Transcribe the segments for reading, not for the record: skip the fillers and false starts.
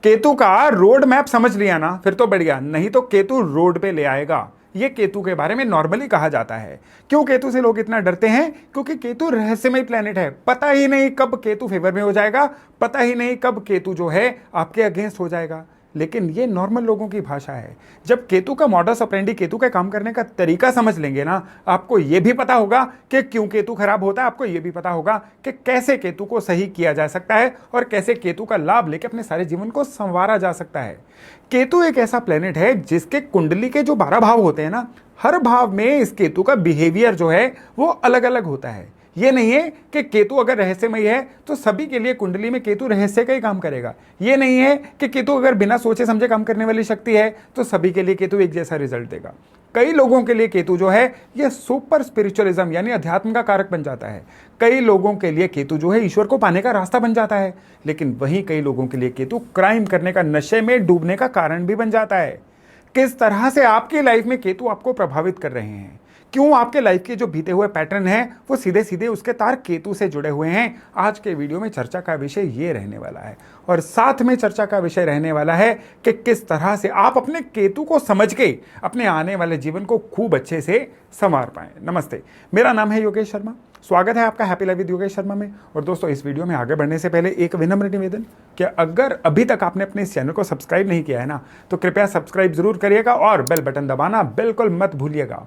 केतु का road map समझ लिया ना, फिर तो बढ़िया, नहीं तो केतु रोड पे ले आएगा। ये केतु के बारे में नॉर्मली कहा जाता है। क्यों केतु से लोग इतना डरते हैं? क्योंकि केतु रहस्यमय प्लेनेट है। पता ही नहीं कब केतु फेवर में हो जाएगा, पता ही नहीं कब केतु जो है आपके अगेंस्ट हो जाएगा। लेकिन ये नॉर्मल लोगों की भाषा है। जब केतु का मॉडस ऑपरेंडी, केतु के काम करने का तरीका समझ लेंगे ना, आपको यह भी पता होगा कि क्यों केतु खराब होता है, आपको यह भी पता होगा कि कैसे केतु को सही किया जा सकता है और कैसे केतु का लाभ लेकर अपने सारे जीवन को संवारा जा सकता है। केतु एक ऐसा प्लेनेट है जिसके कुंडली के जो 12 भाव होते हैं ना, हर भाव में इस केतु का बिहेवियर जो है वो अलग अलग होता है। ये नहीं है कि केतु अगर रहस्यमय है तो सभी के लिए कुंडली में केतु रहस्य का ही काम करेगा। ये नहीं है कि केतु अगर बिना सोचे समझे काम करने वाली शक्ति है तो सभी के लिए केतु एक जैसा रिजल्ट देगा। कई लोगों के लिए केतु जो है ये सुपर स्पिरिचुअलिज्म यानी अध्यात्म का कारक बन जाता है। कई लोगों के लिए केतु जो है ईश्वर को पाने का रास्ता बन जाता है। लेकिन वहीं कई लोगों के लिए केतु क्राइम करने का, नशे में डूबने का कारण भी बन जाता है। किस तरह से आपकी लाइफ में केतु आपको प्रभावित कर रहे हैं, क्यों आपके लाइफ के जो बीते हुए पैटर्न हैं वो सीधे सीधे उसके तार केतु से जुड़े हुए हैं, आज के वीडियो में चर्चा का विषय ये रहने वाला है। और साथ में चर्चा का विषय रहने वाला है कि किस तरह से आप अपने केतु को समझ के अपने आने वाले जीवन को खूब अच्छे से संवार पाएं। नमस्ते, मेरा नाम है योगेश शर्मा। स्वागत है आपका happy life with Yogesh Sharma में। और दोस्तों, इस वीडियो में आगे बढ़ने से पहले एक विनम्र निवेदन कि अगर अभी तक आपने अपने इस चैनल को सब्सक्राइब नहीं किया है ना, तो कृपया सब्सक्राइब जरूर करिएगा और बेल बटन दबाना बिल्कुल मत भूलिएगा।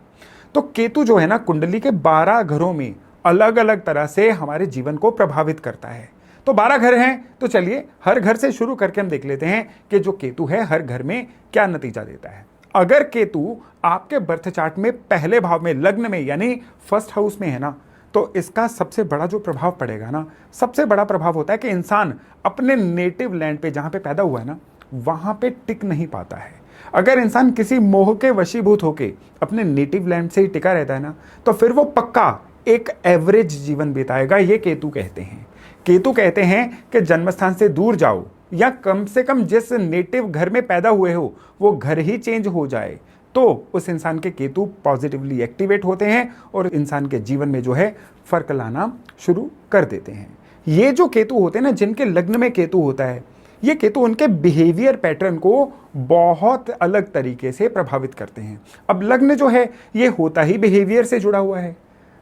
तो केतु जो है ना, कुंडली के 12 घरों में अलग अलग तरह से हमारे जीवन को प्रभावित करता है। तो 12 घर हैं, तो चलिए हर घर से शुरू करके हम देख लेते हैं कि जो केतु है हर घर में क्या नतीजा देता है। अगर केतु आपके बर्थ चार्ट में पहले भाव में, लग्न में यानी फर्स्ट हाउस में है ना, तो इसका सबसे बड़ा जो प्रभाव पड़ेगा ना, सबसे बड़ा प्रभाव होता है कि इंसान अपने नेटिव लैंड पे, जहां पे पैदा हुआ है ना, वहां पे टिक नहीं पाता है। अगर इंसान किसी मोह के वशीभूत होके अपने नेटिव लैंड से ही टिका रहता है ना, तो फिर वो पक्का एक एवरेज जीवन बिताएगा। ये केतु कहते हैं। केतु कहते हैं कि जन्मस्थान से दूर जाओ, या कम से कम जिस नेटिव घर में पैदा हुए हो वो घर ही चेंज हो जाए, तो उस इंसान के केतु पॉजिटिवली एक्टिवेट होते हैं और इंसान के जीवन में जो है फर्क लाना शुरू कर देते हैं। ये जो केतु होते हैं ना, जिनके लग्न में केतु होता है, ये केतु उनके बिहेवियर पैटर्न को बहुत अलग तरीके से प्रभावित करते हैं। अब लग्न जो है ये होता ही बिहेवियर से जुड़ा हुआ है।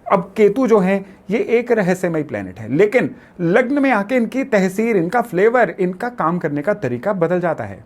अब केतु जो है ये एक रहस्यमय प्लेनेट है, लेकिन लग्न में आके इनकी तहसीर, इनका फ्लेवर, इनका काम करने का तरीका बदल जाता है।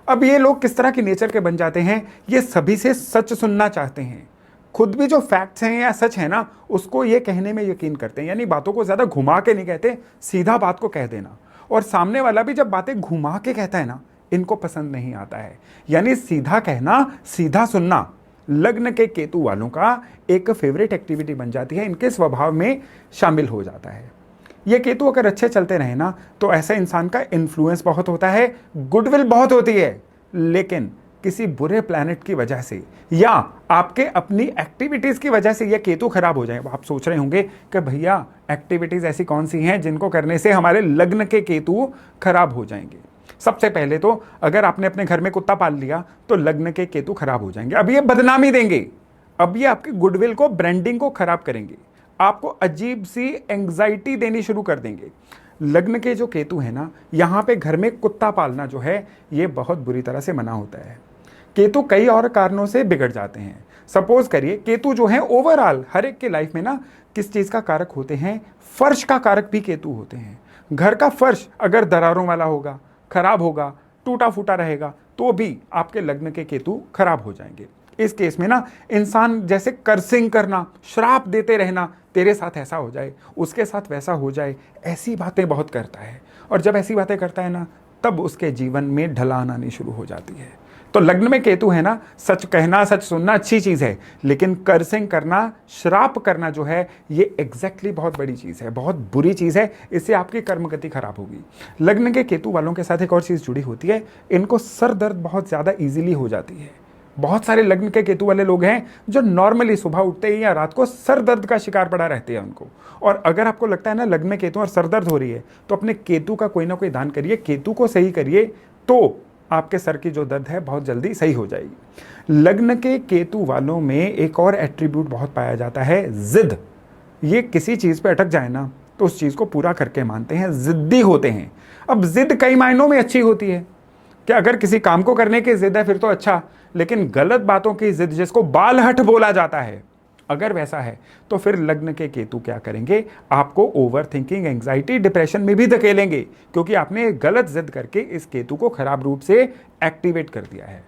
अब ये लोग किस तरह के नेचर के बन जाते हैं, ये सभी से सच सुनना चाहते हैं। खुद भी जो फैक्ट्स हैं या सच है ना, उसको ये कहने में यकीन करते हैं। यानी बातों को ज्यादा घुमा के नहीं कहते, सीधा बात को कह देना। और सामने वाला भी जब बातें घुमा के कहता है ना, इनको पसंद नहीं आता है। यानी सीधा कहना, सीधा सुनना लग्न के केतु वालों का एक फेवरेट एक्टिविटी बन जाती है, इनके स्वभाव में शामिल हो जाता है। ये केतु अगर अच्छे चलते रहे ना, तो ऐसा इंसान का इन्फ्लुएंस बहुत होता है, गुडविल बहुत होती है। लेकिन किसी बुरे प्लैनेट की वजह से या आपके अपनी एक्टिविटीज की वजह से ये केतु खराब हो जाए। आप सोच रहे होंगे कि भैया एक्टिविटीज ऐसी कौन सी हैं जिनको करने से हमारे लग्न के केतु खराब हो जाएंगे। सबसे पहले तो अगर आपने अपने घर में कुत्ता पाल लिया तो लग्न के केतु खराब हो जाएंगे। अब ये बदनामी देंगे, अब ये आपकी गुडविल को, ब्रांडिंग को खराब करेंगे, आपको अजीब सी एंग्जाइटी देनी शुरू कर देंगे। लग्न के जो केतु है ना, यहां पे घर में कुत्ता पालना जो है ये बहुत बुरी तरह से मना होता है। केतु कई और कारणों से बिगड़ जाते हैं। सपोज करिए केतु जो है ओवरऑल हर एक के लाइफ में ना किस चीज का कारक होते हैं, फर्श का कारक भी केतु होते हैं। घर का फर्श अगर दरारों वाला होगा, खराब होगा, टूटा फूटा रहेगा, तो भी आपके लग्न के केतु खराब हो जाएंगे। इस केस में ना इंसान जैसे कर्सिंग करना, श्राप देते रहना, तेरे साथ ऐसा हो जाए, उसके साथ वैसा हो जाए, ऐसी बातें बहुत करता है। और जब ऐसी बातें करता है ना, तब उसके जीवन में ढलान आनी शुरू हो जाती है। तो लग्न में केतु है ना, सच कहना, सच सुनना अच्छी चीज है, लेकिन कर्सिंग करना, श्राप करना जो है ये एग्जैक्टली बहुत बड़ी चीज है, बहुत बुरी चीज है। इससे आपकी कर्मगति खराब होगी। लग्न के केतु वालों के साथ एक और चीज जुड़ी होती है, इनको सर दर्द बहुत ज्यादा इजीली हो जाती है। बहुत सारे लग्न के केतु वाले लोग हैं जो नॉर्मली सुबह उठते ही या रात को सर दर्द का शिकार पड़ा रहते हैं उनको। और अगर आपको लगता है ना लग्न में केतु और सर दर्द हो रही है, तो अपने केतु का कोई ना कोई दान करिए, केतु को सही करिए, तो आपके सर की जो दर्द है बहुत जल्दी सही हो जाएगी। लग्न के केतु वालों में एक और एट्रीब्यूट बहुत पाया जाता है, जिद। ये किसी चीज पे अटक जाए ना तो उस चीज को पूरा करके मानते हैं, जिद्दी होते हैं। अब जिद कई मायनों में अच्छी होती है। कि अगर किसी काम को करने की जिद है फिर तो अच्छा, लेकिन गलत बातों की जिद जिसको बालहट बोला जाता है, अगर वैसा है तो फिर लग्न के केतु क्या करेंगे, आपको ओवर थिंकिंग, एंग्जाइटी, डिप्रेशन में भी धकेलेंगे, क्योंकि आपने गलत जिद करके इस केतु को खराब रूप से एक्टिवेट कर दिया है।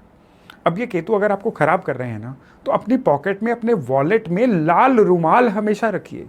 अब ये केतु अगर आपको खराब कर रहे हैं ना, तो अपनी पॉकेट में, अपने वॉलेट में लाल रुमाल हमेशा रखिए।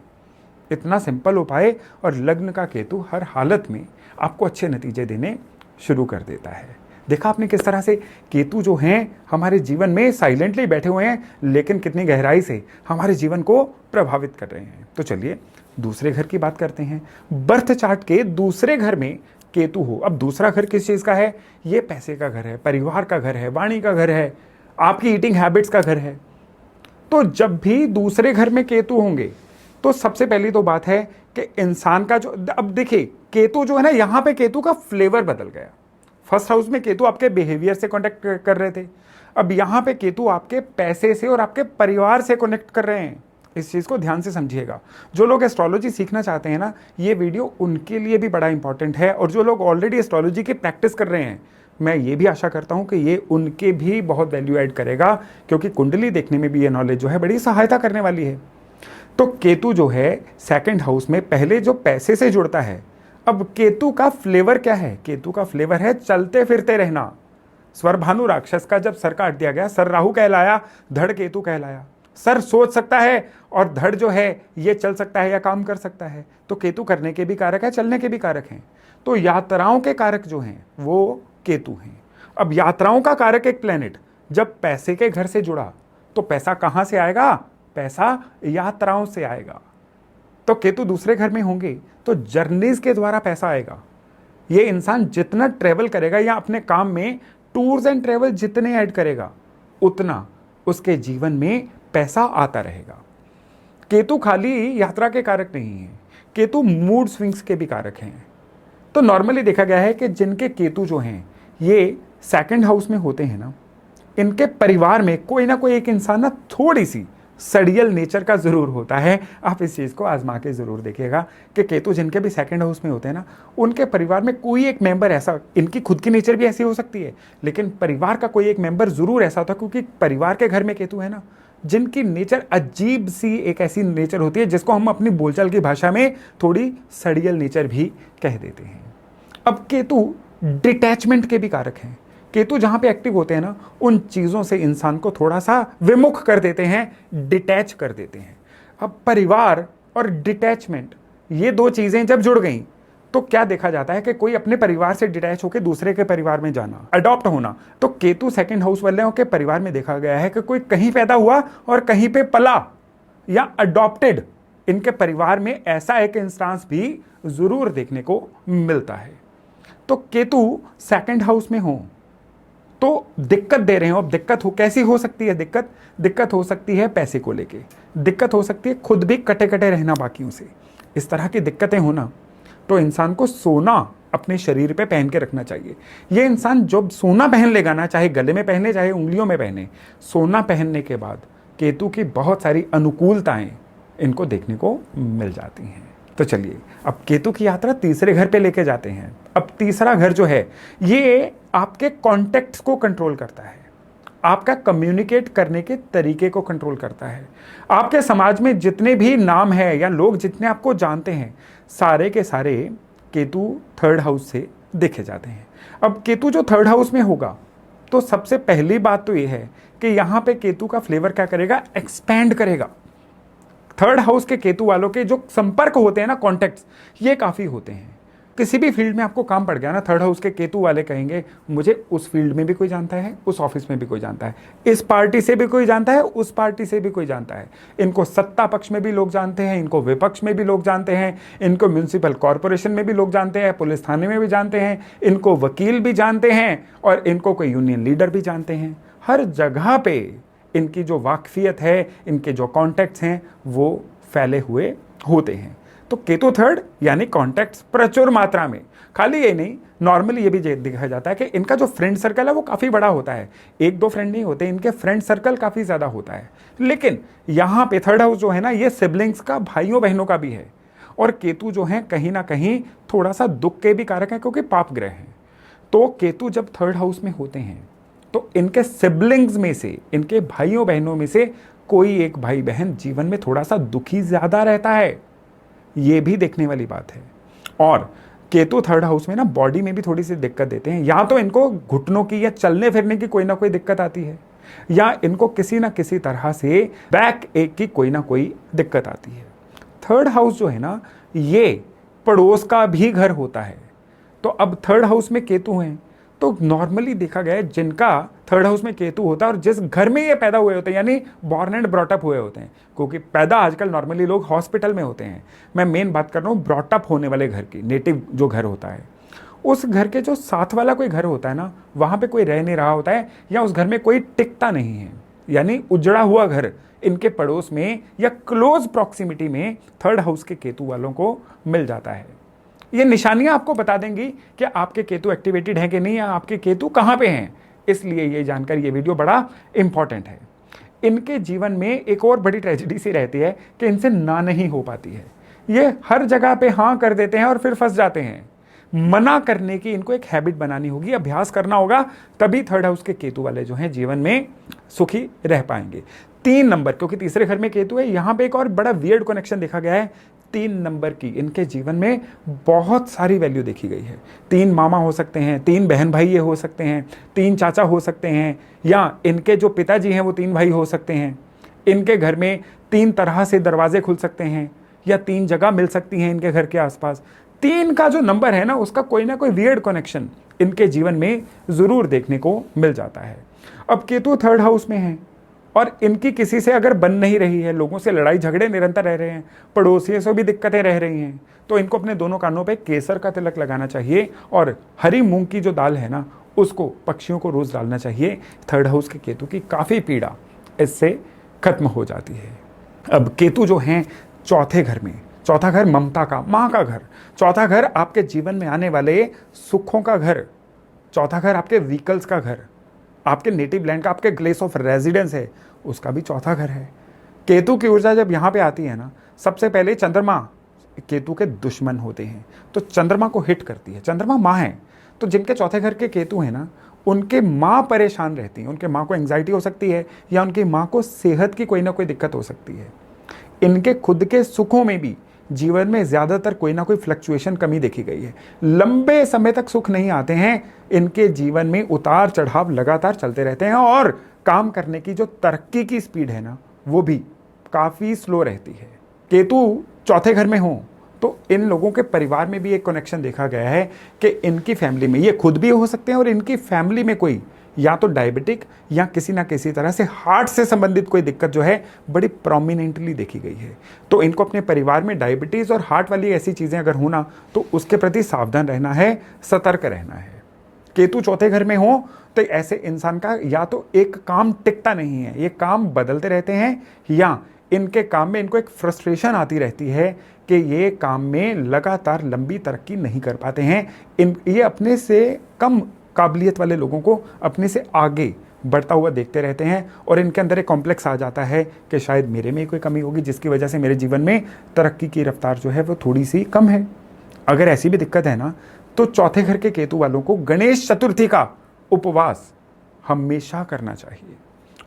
इतना सिंपल उपाय और लग्न का केतु हर हालत में आपको अच्छे नतीजे देने शुरू कर देता है। देखा आपने किस तरह से केतु जो हैं हमारे जीवन में साइलेंटली बैठे हुए हैं, लेकिन कितनी गहराई से हमारे जीवन को प्रभावित कर रहे हैं। तो चलिए दूसरे घर की बात करते हैं। बर्थ चार्ट के दूसरे घर में केतु हो, अब दूसरा घर किस चीज का है, ये पैसे का घर है, परिवार का घर है, वाणी का घर है, आपकी ईटिंग हैबिट्स का घर है। तो जब भी दूसरे घर में केतु होंगे तो सबसे पहली तो बात है कि इंसान का जो, अब देखिए केतु जो है ना, यहां पे केतु का फ्लेवर बदल गया। फर्स्ट हाउस में केतु आपके बिहेवियर से कनेक्ट कर रहे थे, अब यहां पे केतु आपके पैसे से और आपके परिवार से कनेक्ट कर रहे हैं। इस चीज को ध्यान से समझिएगा। जो लोग एस्ट्रोलॉजी सीखना चाहते हैं ना, ये वीडियो उनके लिए भी बड़ा इंपॉर्टेंट है, और जो लोग ऑलरेडी एस्ट्रोलॉजी की प्रैक्टिस कर रहे हैं, मैं ये भी आशा करता हूं कि ये उनके भी बहुत वैल्यू ऐड करेगा, क्योंकि कुंडली देखने में भी ये नॉलेज जो है बड़ी सहायता करने वाली है। तो केतु जो है सेकंड हाउस में पहले जो पैसे से जुड़ता है, अब केतु का फ्लेवर क्या है, केतु का फ्लेवर है चलते फिरते रहना। स्वर भानु राक्षस का जब सर काट दिया गया, सर राहु कहलाया, धड़ केतु कहलाया। सर सोच सकता है और धड़ जो है ये चल सकता है या काम कर सकता है। तो केतु करने के भी कारक है, चलने के भी कारक हैं। तो यात्राओं के कारक जो हैं वो केतु हैं। अब यात्राओं का कारक एक प्लेनेट जब पैसे के घर से जुड़ा, तो पैसा कहां से आएगा, पैसा यात्राओं से आएगा। तो केतु दूसरे घर में होंगे तो जर्नीज के द्वारा पैसा आएगा। ये इंसान जितना ट्रेवल करेगा या अपने काम में टूर्स एंड ट्रेवल जितने ऐड करेगा, उतना उसके जीवन में पैसा आता रहेगा। केतु खाली यात्रा के कारक नहीं है, केतु मूड स्विंग्स के भी कारक हैं। तो नॉर्मली देखा गया है कि जिनके केतु जो हैं ये सेकंड हाउस में होते हैं ना, इनके परिवार में कोई ना कोई एक इंसान ना थोड़ी सी सड़ियल नेचर का जरूर होता है। आप इस चीज को आजमा के जरूर देखिएगा कि केतु जिनके भी सेकंड हाउस में होते हैं ना, उनके परिवार में कोई एक मेंबर ऐसा, इनकी खुद की नेचर भी ऐसी हो सकती है, लेकिन परिवार का कोई एक मेंबर जरूर ऐसा होता है, क्योंकि परिवार के घर में केतु है ना, जिनकी नेचर अजीब सी एक ऐसी नेचर होती है जिसको हम अपनी बोलचाल की भाषा में थोड़ी सड़ियल नेचर भी कह देते हैं। अब केतु डिटैचमेंट के भी कारक हैं। केतु जहां पे एक्टिव होते हैं ना, उन चीजों से इंसान को थोड़ा सा विमुख कर देते हैं, डिटैच कर देते हैं। अब परिवार और डिटैचमेंट ये दो चीजें जब जुड़ गई तो क्या देखा जाता है कि कोई अपने परिवार से डिटैच होकर दूसरे के परिवार में जाना, अडॉप्ट होना। तो केतु सेकंड हाउस वालों के परिवार में देखा गया है कि कोई कहीं पैदा हुआ और कहीं पे पला या अडॉप्टेड, इनके परिवार में ऐसा एक इंस्टांस भी जरूर देखने को मिलता है। तो केतु सेकंड हाउस में हो तो दिक्कत दे रहे हो। अब दिक्कत हो कैसी हो सकती है, दिक्कत हो सकती है पैसे को लेके, दिक्कत हो सकती है खुद भी कटे कटे रहना बाकियों से। इस तरह की दिक्कतें होना, तो इंसान को सोना अपने शरीर पे पहन के रखना चाहिए। ये इंसान जब सोना पहन लेगा ना, चाहे गले में पहने चाहे उंगलियों में पहने, सोना पहनने के बाद केतु की बहुत सारी अनुकूलताएं इनको देखने को मिल जाती हैं। तो चलिए अब केतु की यात्रा तीसरे घर पे लेके जाते हैं। अब तीसरा घर जो है ये आपके कॉन्टेक्ट्स को कंट्रोल करता है, आपका कम्युनिकेट करने के तरीके को कंट्रोल करता है। आपके समाज में जितने भी नाम है या लोग जितने आपको जानते हैं, सारे के सारे केतु थर्ड हाउस से देखे जाते हैं। अब केतु जो थर्ड हाउस में होगा, तो सबसे पहली बात तो यह है कि यहां पे केतु का फ्लेवर क्या करेगा, एक्सपैंड करेगा। थर्ड हाउस के केतु वालों के जो संपर्क होते हैं ना, कॉन्टेक्ट्स, ये काफी होते हैं। किसी भी फील्ड में आपको काम पड़ गया ना, थर्ड हाउस के केतु वाले कहेंगे मुझे उस फील्ड में भी कोई जानता है, उस ऑफिस में भी कोई जानता है, इस पार्टी से भी कोई जानता है, उस पार्टी से भी कोई जानता है। इनको सत्ता पक्ष में भी लोग जानते हैं, इनको विपक्ष में भी लोग जानते हैं, इनको म्यूनिसिपल कॉरपोरेशन में भी लोग जानते हैं, पुलिस थाने में भी जानते हैं, इनको वकील भी जानते हैं, और इनको कोई यूनियन लीडर भी जानते हैं। हर जगह पे इनकी जो वाकफियत है, इनके जो कॉन्टैक्ट्स हैं, वो फैले हुए होते हैं। तो केतु थर्ड यानी कॉन्टैक्ट्स प्रचुर मात्रा में। खाली ये नहीं, नॉर्मली ये भी देखा जाता है कि इनका जो फ्रेंड सर्कल है वो काफ़ी बड़ा होता है। एक दो फ्रेंड नहीं होते, इनके फ्रेंड सर्कल काफ़ी ज़्यादा होता है। लेकिन यहाँ पे थर्ड हाउस जो है ना, ये सिबलिंग्स का, भाइयों बहनों का भी है। और केतु जो है कहीं ना कहीं थोड़ा सा दुख के भी कारक है, क्योंकि पाप ग्रह हैं। तो केतु जब थर्ड हाउस में होते हैं तो इनके सिबलिंग्स में से, इनके भाइयों बहनों में से कोई एक भाई बहन जीवन में थोड़ा सा दुखी ज्यादा रहता है, ये भी देखने वाली बात है। और केतु थर्ड हाउस में ना बॉडी में भी थोड़ी सी दिक्कत देते हैं, या तो इनको घुटनों की या चलने फिरने की कोई ना कोई दिक्कत आती है, या इनको किसी ना किसी तरह से बैक एक की कोई ना कोई दिक्कत आती है। थर्ड हाउस जो है ना, ये पड़ोस का भी घर होता है। तो अब थर्ड हाउस में केतु हैं, तो नॉर्मली देखा गया है जिनका थर्ड हाउस में केतु होता है और जिस घर में ये पैदा हुए होते हैं, यानी बॉर्न एंड ब्रॉटअप हुए होते हैं, क्योंकि पैदा आजकल नॉर्मली लोग हॉस्पिटल में होते हैं, मैं मेन बात कर रहा हूँ ब्रॉटअप होने वाले घर की, नेटिव जो घर होता है, उस घर के जो साथ वाला कोई घर होता है ना, वहां पे कोई रह नहीं रहा होता है, या उस घर में कोई टिकता नहीं है, यानी उजड़ा हुआ घर इनके पड़ोस में या क्लोज प्रॉक्सिमिटी में थर्ड हाउस के केतु वालों को मिल जाता है। ये निशानियां आपको बता देंगी कि आपके केतु एक्टिवेटेड हैं कि नहीं, या आपके केतु कहां पे हैं। इसलिए ये जानकारी, ये वीडियो बड़ा इंपॉर्टेंट है। इनके जीवन में एक और बड़ी ट्रेजेडी सी रहती है कि इनसे ना नहीं हो पाती है, ये हर जगह पे हाँ कर देते हैं और फिर फंस जाते हैं। मना करने की इनको एक हैबिट बनानी होगी, अभ्यास करना होगा, तभी थर्ड हाउस के केतु वाले जो हैं जीवन में सुखी रह पाएंगे। 3 नंबर, क्योंकि तीसरे घर में केतु है, यहां पे एक और बड़ा वियर्ड कनेक्शन देखा गया है। 3 नंबर की इनके जीवन में बहुत सारी वैल्यू देखी गई है। 3 मामा हो सकते हैं, 3 बहन भाई ये हो सकते हैं, 3 चाचा हो सकते हैं, या इनके जो पिताजी हैं वो 3 भाई हो सकते हैं। इनके घर में 3 तरह से दरवाजे खुल सकते हैं, या 3 जगह मिल सकती हैं इनके घर के आसपास। 3 का जो नंबर है ना, उसका कोई ना कोई वियर्ड कनेक्शन इनके जीवन में जरूर देखने को मिल जाता है। अब केतु थर्ड हाउस में है और इनकी किसी से अगर बन नहीं रही है, लोगों से लड़ाई झगड़े निरंतर रह रहे हैं, पड़ोसियों से भी दिक्कतें रह रही हैं, तो इनको अपने दोनों कानों पे केसर का तिलक लगाना चाहिए और हरी मूंग की जो दाल है ना, उसको पक्षियों को रोज डालना चाहिए। थर्ड हाउस के केतु की काफी पीड़ा इससे खत्म हो जाती है। अब केतु जो हैं चौथे घर में, चौथा घर ममता का, माँ का घर, चौथा घर आपके जीवन में आने वाले सुखों का घर, चौथा घर आपके व्हीकल्स का घर, आपके नेटिव लैंड का, आपके प्लेस ऑफ रेजिडेंस है, उसका भी चौथा घर है। केतु की ऊर्जा जब यहाँ पे आती है ना, सबसे पहले चंद्रमा केतु के दुश्मन होते हैं, तो चंद्रमा को हिट करती है। चंद्रमा माँ है, तो जिनके चौथे घर के केतु हैं ना, उनके माँ परेशान रहती हैं, उनके माँ को एंग्जाइटी हो सकती है, या उनकी माँ को सेहत की कोई ना कोई दिक्कत हो सकती है। इनके खुद के सुखों में भी जीवन में ज्यादातर कोई ना कोई फ्लक्चुएशन, कमी देखी गई है। लंबे समय तक सुख नहीं आते हैं, इनके जीवन में उतार चढ़ाव लगातार चलते रहते हैं, और काम करने की जो तरक्की की स्पीड है ना, वो भी काफी स्लो रहती है। केतु चौथे घर में हो तो इन लोगों के परिवार में भी एक कनेक्शन देखा गया है कि इनकी फैमिली में, ये खुद भी हो सकते हैं और इनकी फैमिली में कोई या तो डायबिटिक या किसी ना किसी तरह से हार्ट से संबंधित कोई दिक्कत जो है बड़ी प्रोमिनेंटली देखी गई है। तो इनको अपने परिवार में डायबिटीज और हार्ट वाली ऐसी चीजें अगर होना, तो उसके प्रति सावधान रहना है, सतर्क रहना है। केतु चौथे घर में हो तो ऐसे इंसान का या तो एक काम टिकता नहीं है, ये काम बदलते रहते हैं, या इनके काम में इनको एक फ्रस्ट्रेशन आती रहती है कि ये काम में लगातार लंबी तरक्की नहीं कर पाते हैं। ये अपने से कम काबिलियत वाले लोगों को अपने से आगे बढ़ता हुआ देखते रहते हैं, और इनके अंदर एक कॉम्प्लेक्स आ जाता है कि शायद मेरे में कोई कमी होगी जिसकी वजह से मेरे जीवन में तरक्की की रफ्तार जो है वो थोड़ी सी कम है। अगर ऐसी भी दिक्कत है ना, तो चौथे घर के केतु वालों को गणेश चतुर्थी का उपवास हमेशा करना चाहिए।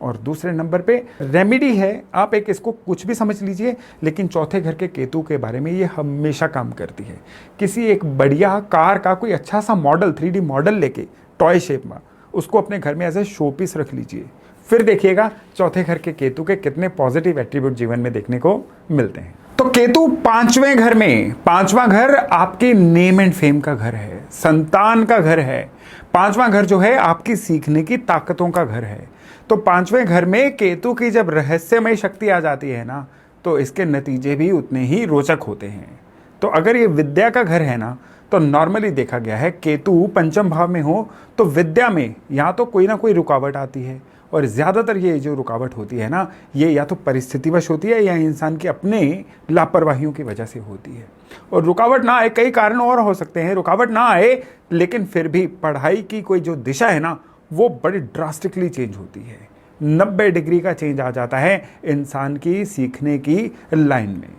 और दूसरे नंबर पे रेमेडी है, आप एक इसको कुछ भी समझ लीजिए, लेकिन चौथे घर के केतु के बारे में ये हमेशा काम करती है। किसी एक बढ़िया कार का कोई अच्छा सा मॉडल, 3D मॉडल लेके टॉय शेप में उसको अपने घर में एज ए शो पीस रख लीजिए, फिर देखिएगा चौथे घर के केतु के कितने पॉजिटिव एट्रीब्यूट जीवन में देखने को मिलते हैं। तो केतु 5वें घर में, 5वां घर आपके नेम एंड फेम का घर है, संतान का घर है। 5वां घर जो है आपकी सीखने की ताकतों का घर है। तो 5वें घर में केतु की जब रहस्यमय शक्ति आ जाती है ना, तो इसके नतीजे भी उतने ही रोचक होते हैं। तो अगर ये विद्या का घर है ना, तो नॉर्मली देखा गया है केतु 5वें भाव में हो तो विद्या में या तो कोई ना कोई रुकावट आती है, और ज़्यादातर ये जो रुकावट होती है ना, ये या तो परिस्थितिवश होती है या इंसान की अपने लापरवाहियों की वजह से होती है। और रुकावट ना आए, कई कारण और हो सकते हैं, रुकावट ना आए लेकिन फिर भी पढ़ाई की कोई जो दिशा है ना, वो बड़ी ड्रास्टिकली चेंज होती है। 90 डिग्री का चेंज आ जाता है इंसान की सीखने की लाइन में।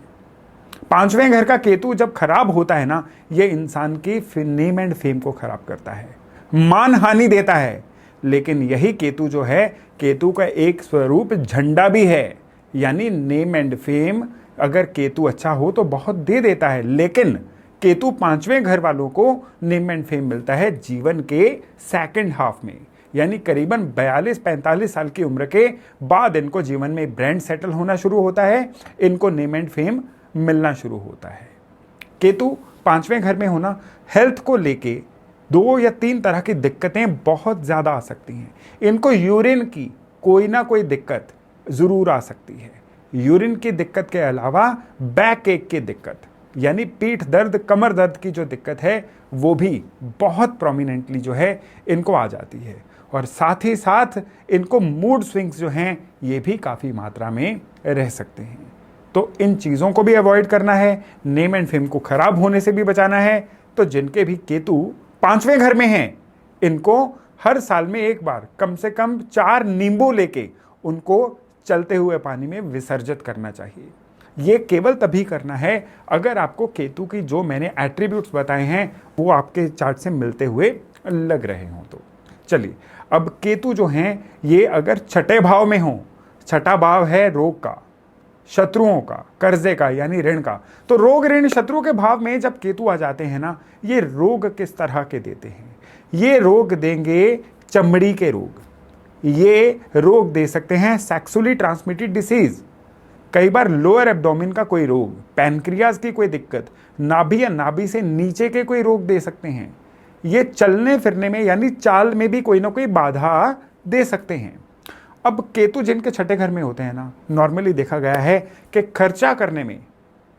5वें घर का केतु जब खराब होता है ना, ये इंसान की नेम एंड फेम को खराब करता है। मानहानि देता है। लेकिन यही केतु जो है, केतु का एक स्वरूप झंडा भी है, यानी नेम एंड फेम। अगर केतु अच्छा हो तो बहुत दे देता है, लेकिन केतु 5वें घर वालों को नेम एंड फेम मिलता है जीवन के सेकंड हाफ में, यानी करीबन 42-45 साल की उम्र के बाद इनको जीवन में ब्रांड सेटल होना शुरू होता है, इनको नेम एंड फेम मिलना शुरू होता है। केतु 5वें घर में होना हेल्थ को लेके 2 या 3 तरह की दिक्कतें बहुत ज़्यादा आ सकती हैं। इनको यूरिन की कोई ना कोई दिक्कत ज़रूर आ सकती है। यूरिन की दिक्कत के अलावा बैक एक की दिक्कत, यानी पीठ दर्द, कमर दर्द की जो दिक्कत है वो भी बहुत प्रोमिनेंटली जो है इनको आ जाती है। और साथ ही साथ इनको मूड स्विंग्स जो हैं ये भी काफ़ी मात्रा में रह सकते हैं। तो इन चीज़ों को भी अवॉइड करना है, नेम एंड फेम को खराब होने से भी बचाना है। तो जिनके भी केतु 5वें घर में हैं, इनको हर साल में एक बार कम से कम 4 नींबू लेके उनको चलते हुए पानी में विसर्जित करना चाहिए। ये केवल तभी करना है अगर आपको केतु की जो मैंने एट्रीब्यूट्स बताए हैं वो आपके चार्ट से मिलते हुए लग रहे हों तो। चलिए, अब केतु जो हैं ये अगर छठे भाव में हों, छठा भाव है रोग का, शत्रुओं का, कर्जे का यानी ऋण का, तो रोग ऋण शत्रु के भाव में जब केतु आ जाते हैं ना, ये रोग किस तरह के देते हैं? ये रोग देंगे चमड़ी के रोग, ये रोग दे सकते हैं सेक्सुअली ट्रांसमिटेड डिसीज, कई बार लोअर एब्डोमेन का कोई रोग, पैनक्रियाज की कोई दिक्कत, नाभि या नाभि से नीचे के कोई रोग दे सकते हैं। ये चलने फिरने में यानी चाल में भी कोई ना कोई बाधा दे सकते हैं। अब केतु जिनके छठे घर में होते हैं ना, नॉर्मली देखा गया है कि खर्चा करने में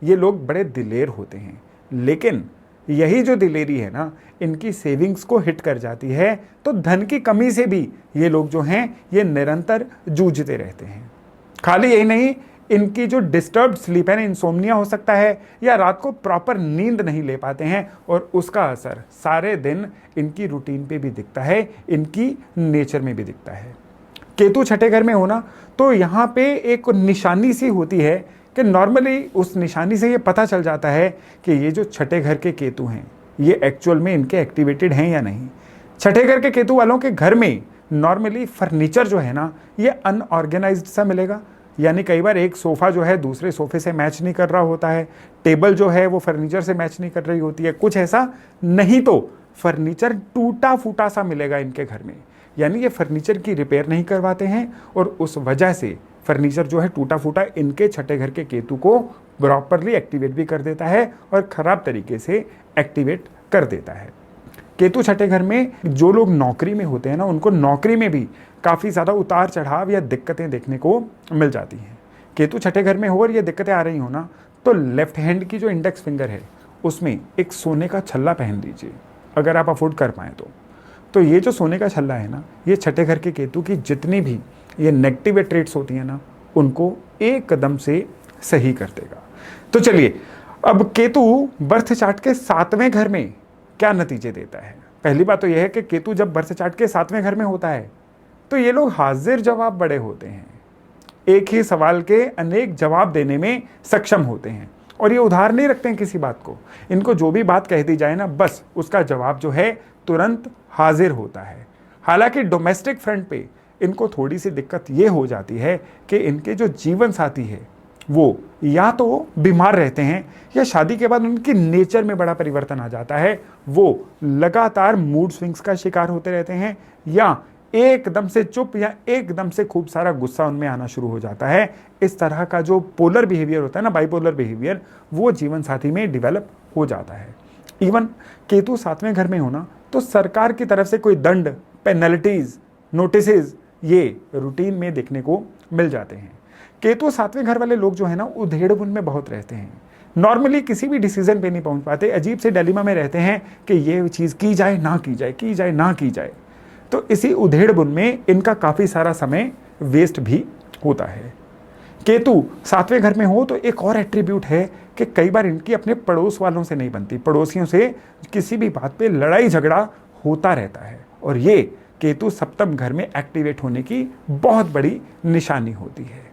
ये लोग बड़े दिलेर होते हैं, लेकिन यही जो दिलेरी है ना, इनकी सेविंग्स को हिट कर जाती है। तो धन की कमी से भी ये लोग जो हैं ये निरंतर जूझते रहते हैं। खाली यही नहीं, इनकी जो डिस्टर्ब्ड स्लीप है ना, इंसोम्निया हो सकता है, या रात को प्रॉपर नींद नहीं ले पाते हैं, और उसका असर सारे दिन इनकी रूटीन पे भी दिखता है, इनकी नेचर में भी दिखता है। केतु छठे घर में होना तो यहाँ पे एक निशानी सी होती है कि नॉर्मली उस निशानी से ये पता चल जाता है कि ये जो छठे घर के केतु हैं ये एक्चुअल में इनके एक्टिवेटेड हैं या नहीं। छठे घर के केतु वालों के घर में नॉर्मली फर्नीचर जो है ना ये अनऑर्गेनाइज्ड सा मिलेगा, यानी कई बार एक सोफ़ा जो है दूसरे सोफ़े से मैच नहीं कर रहा होता है, टेबल जो है वो फर्नीचर से मैच नहीं कर रही होती है, कुछ ऐसा, नहीं तो फर्नीचर टूटा फूटा सा मिलेगा इनके घर में, यानी ये फर्नीचर की रिपेयर नहीं करवाते हैं, और उस वजह से फर्नीचर जो है टूटा फूटा इनके छठे घर के केतु को प्रॉपरली एक्टिवेट भी कर देता है और ख़राब तरीके से एक्टिवेट कर देता है। केतु छठे घर में जो लोग नौकरी में होते हैं ना, उनको नौकरी में भी काफ़ी ज़्यादा उतार चढ़ाव या दिक्कतें देखने को मिल जाती हैं। केतु छठे घर में हो और ये दिक्कतें आ रही हो ना, तो लेफ्ट हैंड की जो इंडेक्स फिंगर है उसमें एक सोने का छल्ला पहन लीजिए, अगर आप अफोर्ड कर पाएँ तो ये जो सोने का छल्ला है ना, ये छठे घर के केतु की जितनी भी ये नेगेटिव ट्रेट्स होती हैं ना, उनको एक कदम से सही कर देगा। तो चलिए, अब केतु बर्थ चार्ट के 7वें घर में क्या नतीजे देता है। पहली बात तो यह है कि केतु जब बर्थ चार्ट के 7वें घर में होता है तो ये लोग हाजिर जवाब बड़े होते हैं, एक ही सवाल के अनेक जवाब देने में सक्षम होते हैं, और ये उधार नहीं रखते हैं किसी बात को। इनको जो भी बात कह दी जाए ना, बस उसका जवाब जो है तुरंत हाजिर होता है। हालांकि डोमेस्टिक फ्रंट पे इनको थोड़ी सी दिक्कत ये हो जाती है कि इनके जो जीवन साथी है वो या तो बीमार रहते हैं, या शादी के बाद उनकी नेचर में बड़ा परिवर्तन आ जाता है, वो लगातार मूड स्विंग्स का शिकार होते रहते हैं, या एकदम से चुप या एकदम से खूब सारा गुस्सा उनमें आना शुरू हो जाता है। इस तरह का जो पोलर बिहेवियर होता है ना, बाइपोलर बिहेवियर, वो जीवन साथी में डेवलप हो जाता है। इवन केतु 7वें घर में होना तो सरकार की तरफ से कोई दंड, पेनल्टीज, नोटिसेज ये रूटीन में देखने को मिल जाते हैं। केतु 7वें घर वाले लोग जो है ना, उधेड़बुन में बहुत रहते हैं, नॉर्मली किसी भी डिसीजन पे नहीं पहुंच पाते, अजीब से डिलेमा में रहते हैं कि ये चीज़ की जाए ना की जाए, की जाए ना की जाए। तो इसी उधेड़बुन में इनका काफ़ी सारा समय वेस्ट भी होता है। केतु 7वें घर में हो तो एक और एट्रीब्यूट है कि कई बार इनकी अपने पड़ोस वालों से नहीं बनती, पड़ोसियों से किसी भी बात पे लड़ाई झगड़ा होता रहता है, और ये केतु 7वें घर में एक्टिवेट होने की बहुत बड़ी निशानी होती है।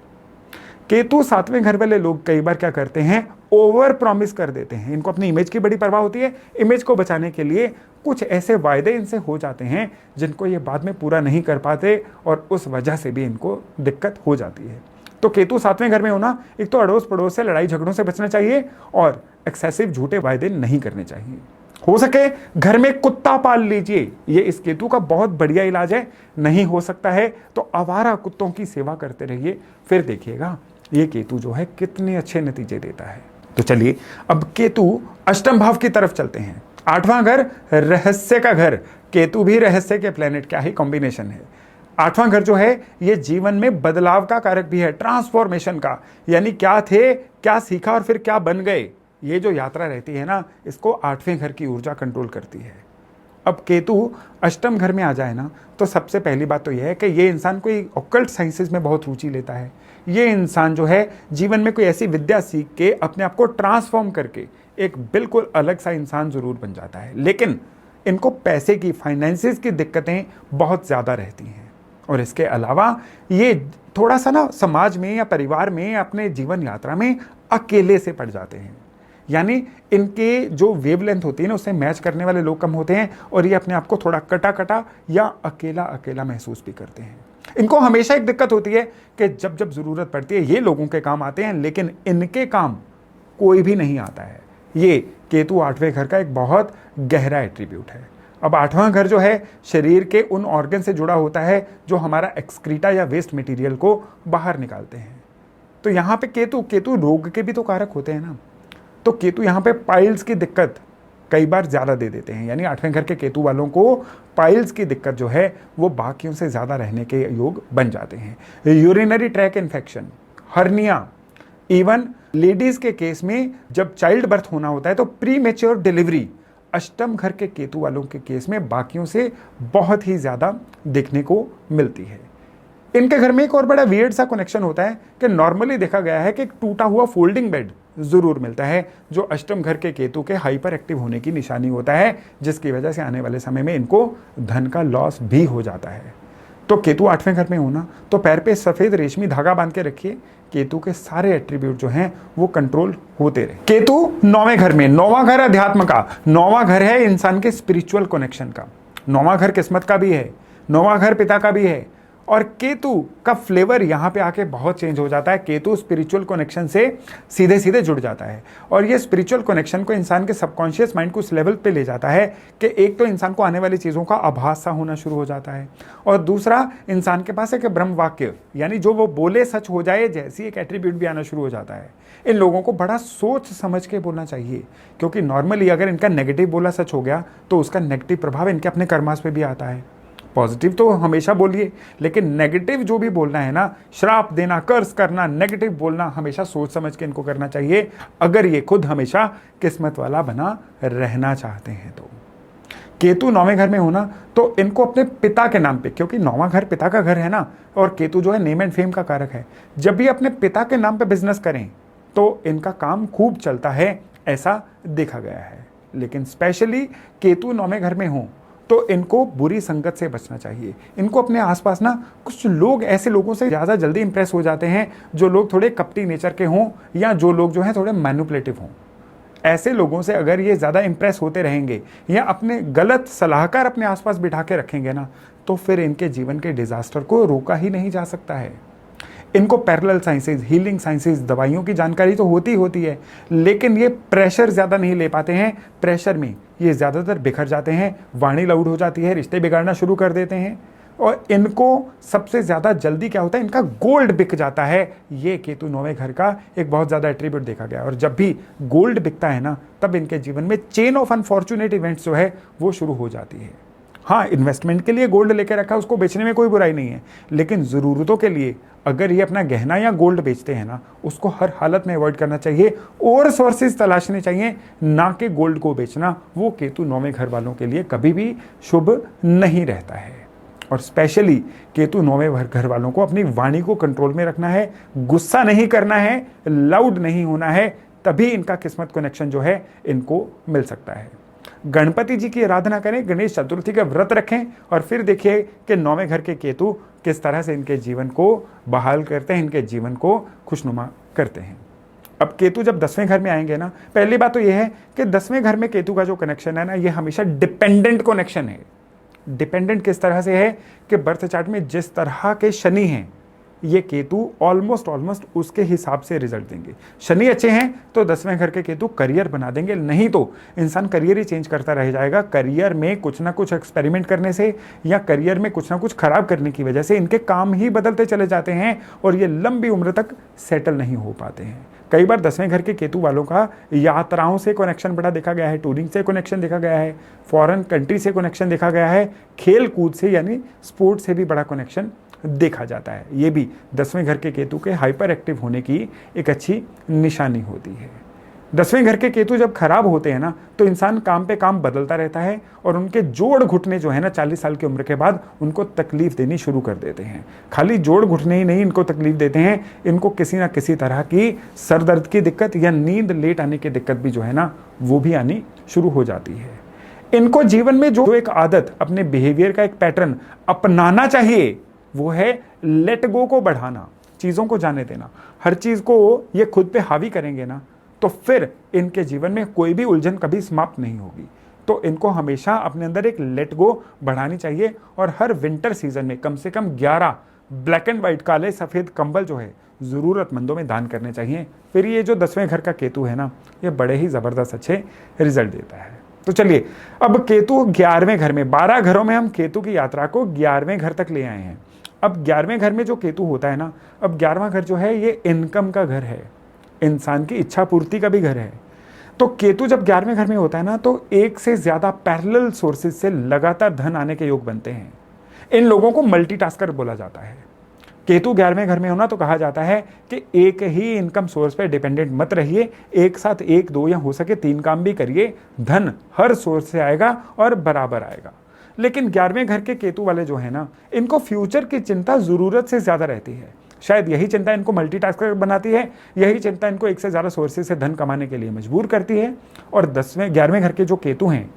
केतु 7वें घर वाले लोग कई बार क्या करते हैं, ओवर प्रॉमिस कर देते हैं। इनको अपनी इमेज की बड़ी परवाह होती है, इमेज को बचाने के लिए कुछ ऐसे वायदे इनसे हो जाते हैं जिनको ये बाद में पूरा नहीं कर पाते और उस वजह से भी इनको दिक्कत हो जाती है। तो केतु 7वें घर में होना, एक तो अड़ोस पड़ोस से लड़ाई झगड़ों से बचना चाहिए और एक्सेसिव झूठे वायदे नहीं करने चाहिए। हो सके घर में कुत्ता पाल लीजिए, ये इस केतु का बहुत बढ़िया इलाज है। नहीं हो सकता है तो आवारा कुत्तों की सेवा करते रहिए, फिर देखिएगा ये केतु जो है कितने अच्छे नतीजे देता है। तो चलिए अब केतु अष्टम भाव की तरफ चलते हैं। 8वां घर रहस्य का घर, केतु भी रहस्य के प्लेनेट, क्या ही कॉम्बिनेशन है। 8वां घर जो है ये जीवन में बदलाव का कारक भी है, ट्रांसफॉर्मेशन का, यानी क्या थे, क्या सीखा और फिर क्या बन गए। ये जो यात्रा रहती है ना, इसको 8वें घर की ऊर्जा कंट्रोल करती है। अब केतु अष्टम घर में आ जाए ना, तो सबसे पहली बात तो यह है कि ये इंसान कोई ऑकल्ट साइंसेस में बहुत रुचि लेता है। ये इंसान जो है जीवन में कोई ऐसी विद्या सीख के अपने आप को ट्रांसफॉर्म करके एक बिल्कुल अलग सा इंसान जरूर बन जाता है। लेकिन इनको पैसे की, फाइनेंसिस की दिक्कतें बहुत ज़्यादा रहती हैं। और इसके अलावा ये थोड़ा सा ना समाज में या परिवार में या अपने जीवन यात्रा में अकेले से पड़ जाते हैं। यानी इनके जो वेवलेंथ होती है ना, उससे मैच करने वाले लोग कम होते हैं और ये अपने आप को थोड़ा कटा कटा या अकेला अकेला महसूस भी करते हैं। इनको हमेशा एक दिक्कत होती है कि जब जब ज़रूरत पड़ती है ये लोगों के काम आते हैं, लेकिन इनके काम कोई भी नहीं आता है। ये केतु 8वें घर का एक बहुत गहरा एट्रीब्यूट है। अब 8वां घर जो है शरीर के उन ऑर्गन से जुड़ा होता है जो हमारा एक्सक्रीटा या वेस्ट मटेरियल को बाहर निकालते हैं। तो यहाँ पे केतु रोग के भी तो कारक होते हैं ना। तो केतु यहाँ पे पाइल्स की दिक्कत कई बार ज़्यादा दे देते हैं, यानी 8वें घर के केतु वालों को पाइल्स की दिक्कत जो है वो बाकियों से ज़्यादा रहने के योग बन जाते हैं। Urinary track infection, hernia, even ladies के केस में जब चाइल्ड बर्थ होना होता है तो प्री मेच्योर डिलीवरी अष्टम घर के केतु वालों के केस में बाकियों से बहुत ही ज़्यादा देखने को मिलती है। इनके घर में एक और बड़ा वियर्ड सा कनेक्शन होता है कि नॉर्मली देखा गया है कि एक टूटा हुआ फोल्डिंग बेड जरूर मिलता है, जो अष्टम घर के केतु के हाइपर एक्टिव होने की निशानी होता है, जिसकी वजह से आने वाले समय में इनको धन का लॉस भी हो जाता है। तो केतु 8वें घर में होना, तो पैर पे सफेद रेशमी धागा बांध के रखिए, केतु के सारे एट्रीब्यूट जो हैं वो कंट्रोल होते रहे। केतु 9वें घर में, 9वां घर अध्यात्म का, 9वां घर है इंसान के स्पिरिचुअल कनेक्शन का, 9वां घर किस्मत का भी है, 9वां घर पिता का भी है। और केतु का फ्लेवर यहाँ पे आके बहुत चेंज हो जाता है। केतु स्पिरिचुअल कनेक्शन से सीधे सीधे जुड़ जाता है और ये स्पिरिचुअल कनेक्शन को इंसान के सबकॉन्शियस माइंड को उस लेवल पे ले जाता है कि एक तो इंसान को आने वाली चीज़ों का आभास सा होना शुरू हो जाता है, और दूसरा इंसान के पास एक ब्रह्म वाक्य, यानी जो वो बोले सच हो जाए जैसी एक एट्रीब्यूट भी आना शुरू हो जाता है। इन लोगों को बड़ा सोच समझ के बोलना चाहिए, क्योंकि नॉर्मली अगर इनका नेगेटिव बोला सच हो गया तो उसका नेगेटिव प्रभाव इनके अपने कर्मास पे भी आता है। पॉजिटिव तो हमेशा बोलिए, लेकिन नेगेटिव जो भी बोलना है ना, श्राप देना, कर्ज करना, नेगेटिव बोलना, हमेशा सोच समझ के इनको करना चाहिए, अगर ये खुद हमेशा किस्मत वाला बना रहना चाहते हैं तो। केतु 9वें घर में होना, तो इनको अपने पिता के नाम पे, क्योंकि 9वां घर पिता का घर है ना, और केतु जो है नेम एंड फेम का कारक है, जब भी अपने पिता के नाम पे बिजनेस करें तो इनका काम खूब चलता है, ऐसा देखा गया है। लेकिन स्पेशली केतु 9वें घर में हो तो इनको बुरी संगत से बचना चाहिए। इनको अपने आसपास ना कुछ लोग, ऐसे लोगों से ज़्यादा जल्दी इंप्रेस हो जाते हैं जो लोग थोड़े कपटी नेचर के हों या जो लोग जो हैं थोड़े मैनिपुलेटिव हों। ऐसे लोगों से अगर ये ज़्यादा इंप्रेस होते रहेंगे या अपने गलत सलाहकार अपने आसपास बिठा के रखेंगे ना, तो फिर इनके जीवन के डिजास्टर को रोका ही नहीं जा सकता है। इनको पैरेलल साइंसेज, हीलिंग साइंसेज, दवाइयों की जानकारी तो होती है, लेकिन ये प्रेशर ज़्यादा नहीं ले पाते हैं। प्रेशर में ये ज़्यादातर बिखर जाते हैं, वाणी लाउड हो जाती है, रिश्ते बिगाड़ना शुरू कर देते हैं, और इनको सबसे ज़्यादा जल्दी क्या होता है, इनका गोल्ड बिक जाता है। ये केतु 9वें घर का एक बहुत ज़्यादा एट्रीब्यूट देखा गया, और जब भी गोल्ड बिकता है ना, तब इनके जीवन में चेन ऑफ अनफॉर्चुनेट इवेंट्स जो है वो शुरू हो जाती है। हाँ, इन्वेस्टमेंट के लिए गोल्ड लेकर रखा, उसको बेचने में कोई बुराई नहीं है, लेकिन ज़रूरतों के लिए अगर ये अपना गहना या गोल्ड बेचते हैं ना, उसको हर हालत में अवॉइड करना चाहिए और सोर्सेज तलाशने चाहिए, ना कि गोल्ड को बेचना। वो केतु 9वें घर वालों के लिए कभी भी शुभ नहीं रहता है। और स्पेशली केतु 9वें घर वालों को अपनी वाणी को कंट्रोल में रखना है, गुस्सा नहीं करना है, लाउड नहीं होना है, तभी इनका किस्मत कनेक्शन जो है इनको मिल सकता है। गणपति जी की आराधना करें, गणेश चतुर्थी का व्रत रखें, और फिर देखिए कि 9वें घर के केतु किस तरह से इनके जीवन को बहाल करते हैं, इनके जीवन को खुशनुमा करते हैं। अब केतु जब 10वें घर में आएंगे ना, पहली बात तो यह है कि 10वें घर में केतु का जो कनेक्शन है ना, ये हमेशा डिपेंडेंट कनेक्शन है। डिपेंडेंट किस तरह से है कि बर्थ चार्ट में जिस तरह के शनि हैं, ये केतु ऑलमोस्ट उसके हिसाब से रिजल्ट देंगे। शनि अच्छे हैं तो 10वें घर के केतु करियर बना देंगे, नहीं तो इंसान करियर ही चेंज करता रह जाएगा। करियर में कुछ ना कुछ एक्सपेरिमेंट करने से या करियर में कुछ ना कुछ खराब करने की वजह से इनके काम ही बदलते चले जाते हैं और ये लंबी उम्र तक सेटल नहीं हो पाते हैं। कई बार 10वें घर के केतु वालों का यात्राओं से कनेक्शन बड़ा देखा गया है, टूरिंग से कनेक्शन देखा गया है, फॉरेन कंट्री से कनेक्शन देखा गया है, खेल कूद से यानी स्पोर्ट्स से भी बड़ा कनेक्शन देखा जाता है। ये भी 10वें घर के केतु के हाइपर एक्टिव होने की एक अच्छी निशानी होती है। 10वें घर के केतु जब खराब होते हैं ना, तो इंसान काम पे काम बदलता रहता है और उनके जोड़ घुटने जो है ना 40 साल की उम्र के बाद उनको तकलीफ देनी शुरू कर देते हैं। खाली जोड़ घुटने ही नहीं इनको तकलीफ देते हैं, इनको किसी ना किसी तरह की सर दर्द की दिक्कत या नींद लेट आने की दिक्कत भी जो है ना वो भी आनी शुरू हो जाती है। इनको जीवन में जो एक आदत, अपने बिहेवियर का एक पैटर्न अपनाना चाहिए वो है लेट गो को बढ़ाना, चीजों को जाने देना। हर चीज को ये खुद पे हावी करेंगे ना तो फिर इनके जीवन में कोई भी उलझन कभी समाप्त नहीं होगी। तो इनको हमेशा अपने अंदर एक लेट गो बढ़ानी चाहिए और हर विंटर सीजन में कम से कम 11 ब्लैक एंड व्हाइट काले सफेद कंबल जो है जरूरतमंदों में दान करने चाहिए। फिर ये जो 10वें घर का केतु है ना, ये बड़े ही जबरदस्त अच्छे रिजल्ट देता है। तो चलिए, अब केतु 11वें घर में, 12 घरों में हम केतु की यात्रा को 11वें घर तक ले आए हैं। अब 11वें घर में जो केतु होता है ना, अब 11वां घर जो है ये इनकम का घर है, इंसान की इच्छा पूर्ति का भी घर है। तो केतु जब 11वें घर में होता है ना, तो एक से ज्यादा पैरेलल सोर्सेज से लगातार धन आने के योग बनते हैं। इन लोगों को मल्टीटास्कर बोला जाता है। केतु 11वें घर में होना तो कहा जाता है कि एक ही इनकम सोर्स पे डिपेंडेंट मत रहिए, एक साथ 1, 2 या हो सके 3 काम भी करिए, धन हर सोर्स से आएगा और बराबर आएगा। लेकिन 11वें घर के केतु वाले जो है ना, इनको फ्यूचर की चिंता जरूरत से ज्यादा रहती है। शायद यही चिंता इनको मल्टीटास्कर बनाती है, यही चिंता इनको एक से ज्यादा सोर्सेज से धन कमाने के लिए मजबूर करती है। और 11वें घर के जो केतु हैं,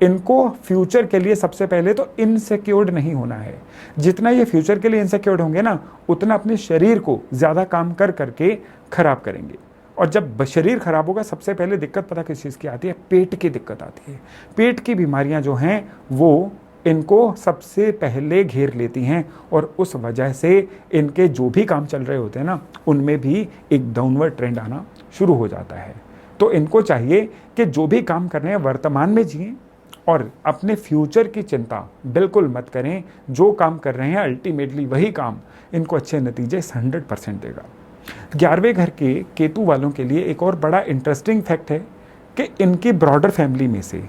इनको फ्यूचर के लिए सबसे पहले तो इनसिक्योर्ड नहीं होना है। जितना ये फ्यूचर के लिए इनसिक्योर्ड होंगे ना, उतना अपने शरीर को ज्यादा काम कर करके खराब करेंगे। और जब शरीर खराब होगा, सबसे पहले दिक्कत पता किस चीज़ की आती है? पेट की दिक्कत आती है। पेट की बीमारियां जो हैं वो इनको सबसे पहले घेर लेती हैं और उस वजह से इनके जो भी काम चल रहे होते हैं ना, उनमें भी एक डाउनवर्ड ट्रेंड आना शुरू हो जाता है। तो इनको चाहिए कि जो भी काम कर रहे हैं वर्तमान में जिएं और अपने फ्यूचर की चिंता बिल्कुल मत करें। जो काम कर रहे हैं अल्टीमेटली वही काम इनको अच्छे नतीजे 100% देगा। 11वें घर के केतु वालों के लिए एक और बड़ा इंटरेस्टिंग फैक्ट है कि इनकी ब्रॉडर फैमिली में से,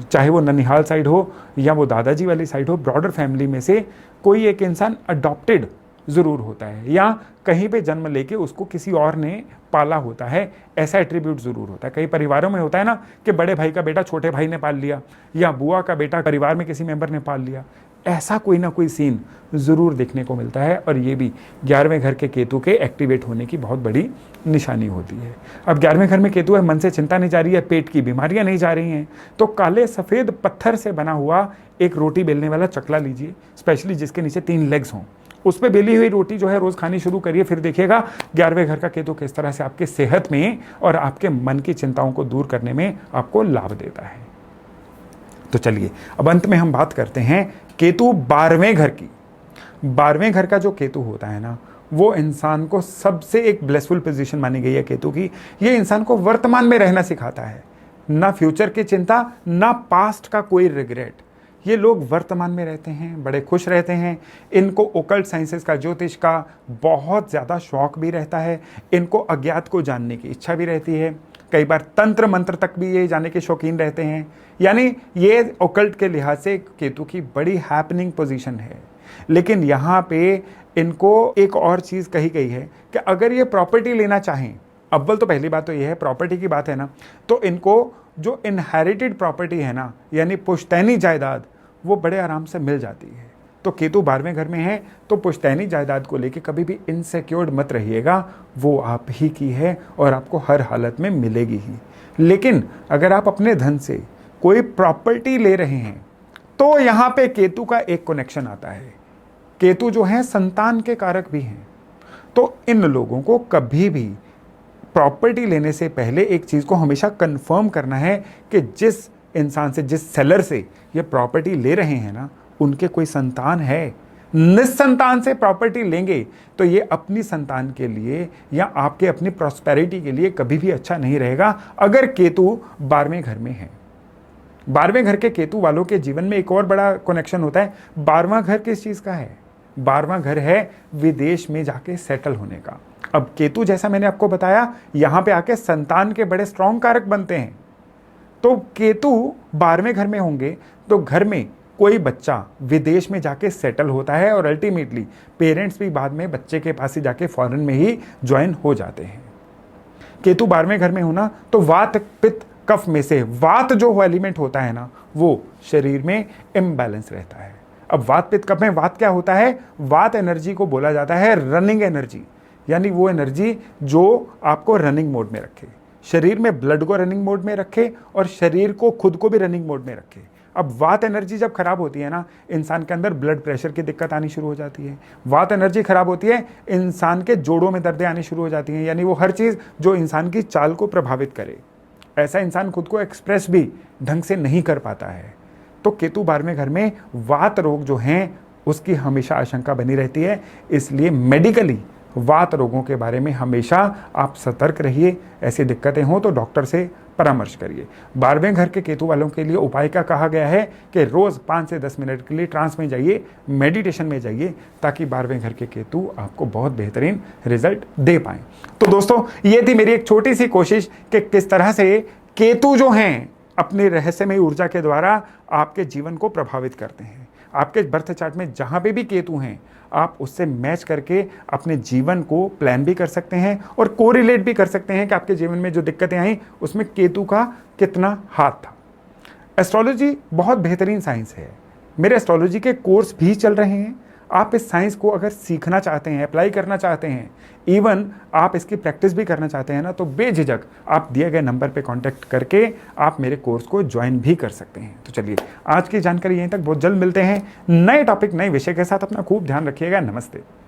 चाहे वो ननिहाल साइड हो या वो दादाजी वाली साइड हो, ब्रॉडर फैमिली में से कोई एक इंसान अडॉप्टेड जरूर होता है या कहीं पे जन्म लेके उसको किसी और ने पाला होता है, ऐसा एट्रीब्यूट जरूर होता है। कई परिवारों में होता है ना कि बड़े भाई का बेटा छोटे भाई ने पाल लिया या बुआ का बेटा परिवार में किसी मेंबर ने पाल लिया। ऐसा कोई ना कोई सीन जरूर देखने को मिलता है और ये भी 11वें घर के केतु के एक्टिवेट होने की बहुत बड़ी निशानी होती है। अब 11वें घर में केतु है, मन से चिंता नहीं जा रही है, पेट की बीमारियां नहीं जा रही हैं, तो काले सफेद पत्थर से बना हुआ एक रोटी बेलने वाला चकला लीजिए, स्पेशली जिसके नीचे 3 लेग्स हों, उस पर बेली हुई रोटी जो है रोज खानी शुरू करिए। फिर देखिएगा 11वें घर का केतु किस तरह से आपके सेहत में और आपके मन की चिंताओं को दूर करने में आपको लाभ देता है। तो चलिए, अब अंत में हम बात करते हैं केतु 12वें घर की। 12वें घर का जो केतु होता है ना, वो इंसान को सबसे एक ब्लेसफुल पोजीशन मानी गई है केतु की। ये इंसान को वर्तमान में रहना सिखाता है, ना फ्यूचर की चिंता, ना पास्ट का कोई रिग्रेट। ये लोग वर्तमान में रहते हैं, बड़े खुश रहते हैं। इनको ओकल्ट साइंसेस का, ज्योतिष का बहुत ज़्यादा शौक भी रहता है। इनको अज्ञात को जानने की इच्छा भी रहती है। कई बार तंत्र मंत्र तक भी ये जानने के शौकीन रहते हैं। यानी ये ओकल्ट के लिहाज से केतु की बड़ी हैपनिंग पोजीशन है। लेकिन यहाँ पे इनको एक और चीज़ कही गई है कि अगर ये प्रॉपर्टी लेना चाहें, अव्वल तो पहली बात तो ये है प्रॉपर्टी की बात है ना, तो इनको जो इनहेरिटेड प्रॉपर्टी है ना, यानी पुश्तैनी जायदाद, वो बड़े आराम से मिल जाती है। तो केतु 12वें घर में है तो पुश्तैनी जायदाद को लेके कभी भी इनसिक्योर्ड मत रहिएगा, वो आप ही की है और आपको हर हालत में मिलेगी ही। लेकिन अगर आप अपने धन से कोई प्रॉपर्टी ले रहे हैं तो यहाँ पे केतु का एक कनेक्शन आता है। केतु जो है संतान के कारक भी हैं, तो इन लोगों को कभी भी प्रॉपर्टी लेने से पहले एक चीज़ को हमेशा कंफर्म करना है कि जिस इंसान से, जिस सेलर से ये प्रॉपर्टी ले रहे हैं ना, उनके कोई संतान है। निस्संतान से प्रॉपर्टी लेंगे तो ये अपनी संतान के लिए या आपके अपनी प्रॉस्पेरिटी के लिए कभी भी अच्छा नहीं रहेगा। अगर केतु 12वें घर में है, 12वें घर के केतु वालों के जीवन में एक और बड़ा कनेक्शन होता है। 12वां घर किस चीज का है? 12वां घर है विदेश में जाके सेटल होने का। अब केतु, जैसा मैंने आपको बताया, यहां पे आके संतान के बड़े स्ट्रॉन्ग कारक बनते हैं। तो केतु 12वें घर में होंगे तो घर में कोई बच्चा विदेश में जाके सेटल होता है और अल्टीमेटली पेरेंट्स भी बाद में बच्चे के पास ही जाके फॉरेन में ही ज्वाइन हो जाते हैं। केतु 12वें घर में होना तो वात पित्त कफ में से वात जो एलिमेंट होता है ना, वो शरीर में इम्बैलेंस रहता है। अब वात पित्त कफ में वात क्या होता है? वात एनर्जी को बोला जाता है रनिंग एनर्जी, यानी वो एनर्जी जो आपको रनिंग मोड में रखे, शरीर में ब्लड को रनिंग मोड में रखे और शरीर को खुद को भी रनिंग मोड में रखे। अब वात एनर्जी जब खराब होती है ना, इंसान के अंदर ब्लड प्रेशर की दिक्कत आनी शुरू हो जाती है। वात एनर्जी खराब होती है, इंसान के जोड़ों में दर्दें आनी शुरू हो जाती हैं, यानी वो हर चीज़ जो इंसान की चाल को प्रभावित करे, ऐसा इंसान खुद को एक्सप्रेस भी ढंग से नहीं कर पाता है। तो केतु 12वें घर में वात रोग जो हैं उसकी हमेशा आशंका बनी रहती है। इसलिए मेडिकली वात रोगों के बारे में हमेशा आप सतर्क रहिए। ऐसी दिक्कतें हों तो डॉक्टर से परामर्श करिए। 12वें घर के केतु वालों के लिए उपाय का कहा गया है कि रोज 5 से 10 मिनट के लिए ट्रांस में जाइए, मेडिटेशन में जाइए, ताकि 12वें घर के केतु आपको बहुत बेहतरीन रिजल्ट दे पाएं। तो दोस्तों, ये थी मेरी एक छोटी सी कोशिश कि किस तरह से केतु जो हैं अपनी रहस्यमय ऊर्जा के द्वारा आपके जीवन को प्रभावित करते हैं। आपके बर्थ चार्ट में जहां पे भी केतु हैं, आप उससे मैच करके अपने जीवन को प्लान भी कर सकते हैं और कोरिलेट भी कर सकते हैं कि आपके जीवन में जो दिक्कतें आई उसमें केतु का कितना हाथ था। एस्ट्रोलॉजी बहुत बेहतरीन साइंस है। मेरे एस्ट्रोलॉजी के कोर्स भी चल रहे हैं। आप इस साइंस को अगर सीखना चाहते हैं, अप्लाई करना चाहते हैं, इवन आप इसकी प्रैक्टिस भी करना चाहते हैं ना, तो बेझिझक आप दिए गए नंबर पे कांटेक्ट करके आप मेरे कोर्स को ज्वाइन भी कर सकते हैं। तो चलिए, आज की जानकारी यहीं तक। बहुत जल्द मिलते हैं नए टॉपिक, नए विषय के साथ। अपना खूब ध्यान रखिएगा। नमस्ते।